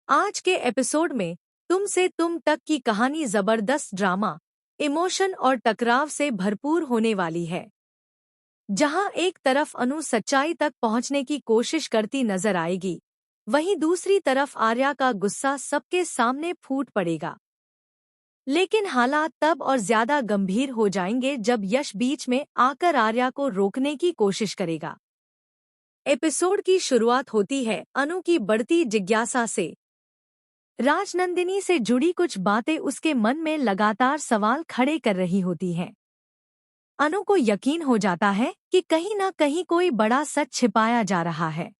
आज के एपिसोड में तुम से तुम तक की कहानी जबरदस्त ड्रामा, इमोशन और टकराव से भरपूर होने वाली है। जहां एक तरफ अनु सच्चाई तक पहुंचने की कोशिश करती नजर आएगी, वहीं दूसरी तरफ आर्या का गुस्सा सबके सामने फूट पड़ेगा। लेकिन हालात तब और ज्यादा गंभीर हो जाएंगे जब यश बीच में आकर आर्या को रोकने की कोशिश करेगा। एपिसोड की शुरुआत होती है अनु की बढ़ती जिज्ञासा से। राजनंदिनी से जुड़ी कुछ बातें उसके मन में लगातार सवाल खड़े कर रही होती हैं। अनु को यकीन हो जाता है कि कहीं न कहीं कोई बड़ा सच छिपाया जा रहा है।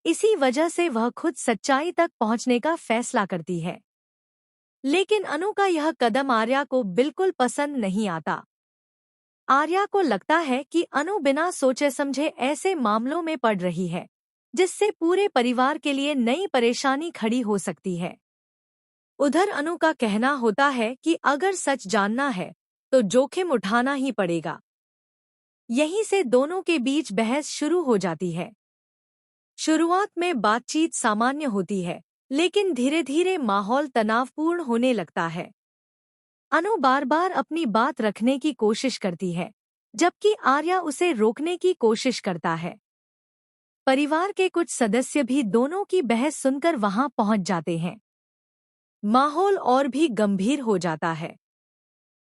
इसी वजह से वह खुद सच्चाई तक पहुंचने का फैसला करती है। लेकिन अनु का यह कदम आर्या को बिल्कुल पसंद नहीं आता। आर्या को लगता है कि अनु बिना सोचे समझे ऐसे मामलों में पड़ रही है, जिससे पूरे परिवार के लिए नई परेशानी खड़ी हो सकती है। उधर अनु का कहना होता है कि अगर सच जानना है तो जोखिम उठाना ही पड़ेगा। यहीं से दोनों के बीच बहस शुरू हो जाती है। शुरुआत में बातचीत सामान्य होती है, लेकिन धीरे धीरे माहौल तनावपूर्ण होने लगता है। अनु बार बार अपनी बात रखने की कोशिश करती है, जबकि आर्या उसे रोकने की कोशिश करता है। परिवार के कुछ सदस्य भी दोनों की बहस सुनकर वहां पहुंच जाते हैं। माहौल और भी गंभीर हो जाता है।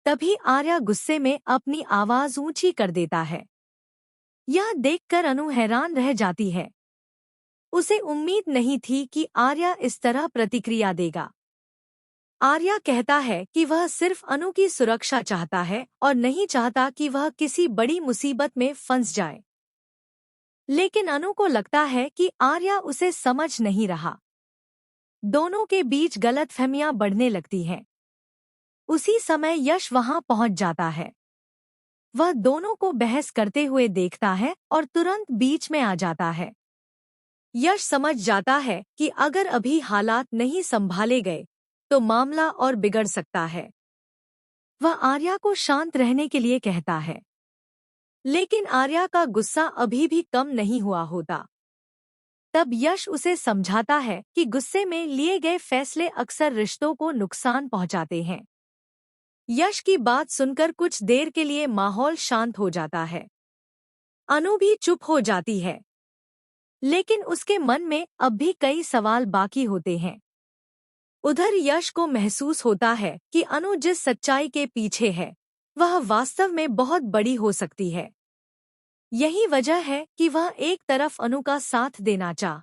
तभी आर्या गुस्से में अपनी आवाज ऊंची कर देता है। यह देखकर अनु हैरान रह जाती है। उसे उम्मीद नहीं थी कि आर्या इस तरह प्रतिक्रिया देगा। आर्या कहता है कि वह सिर्फ अनु की सुरक्षा चाहता है और नहीं चाहता कि वह किसी बड़ी मुसीबत में फंस जाए। लेकिन अनु को लगता है कि आर्या उसे समझ नहीं रहा। दोनों के बीच गलतफहमियां बढ़ने लगती हैं। उसी समय यश वहां पहुंच जाता है। वह दोनों को बहस करते हुए देखता है और तुरंत बीच में आ जाता है। यश समझ जाता है कि अगर अभी हालात नहीं संभाले गए तो मामला और बिगड़ सकता है। वह आर्या को शांत रहने के लिए कहता है, लेकिन आर्या का गुस्सा अभी भी कम नहीं हुआ होता। तब यश उसे समझाता है कि गुस्से में लिए गए फैसले अक्सर रिश्तों को नुकसान पहुंचाते हैं। यश की बात सुनकर कुछ देर के लिए माहौल शांत हो जाता है। अनु भी चुप हो जाती है, लेकिन उसके मन में अब भी कई सवाल बाकी होते हैं। उधर यश को महसूस होता है कि अनु जिस सच्चाई के पीछे है, वह वास्तव में बहुत बड़ी हो सकती है। यही वजह है कि वह एक तरफ अनु का साथ देना चाह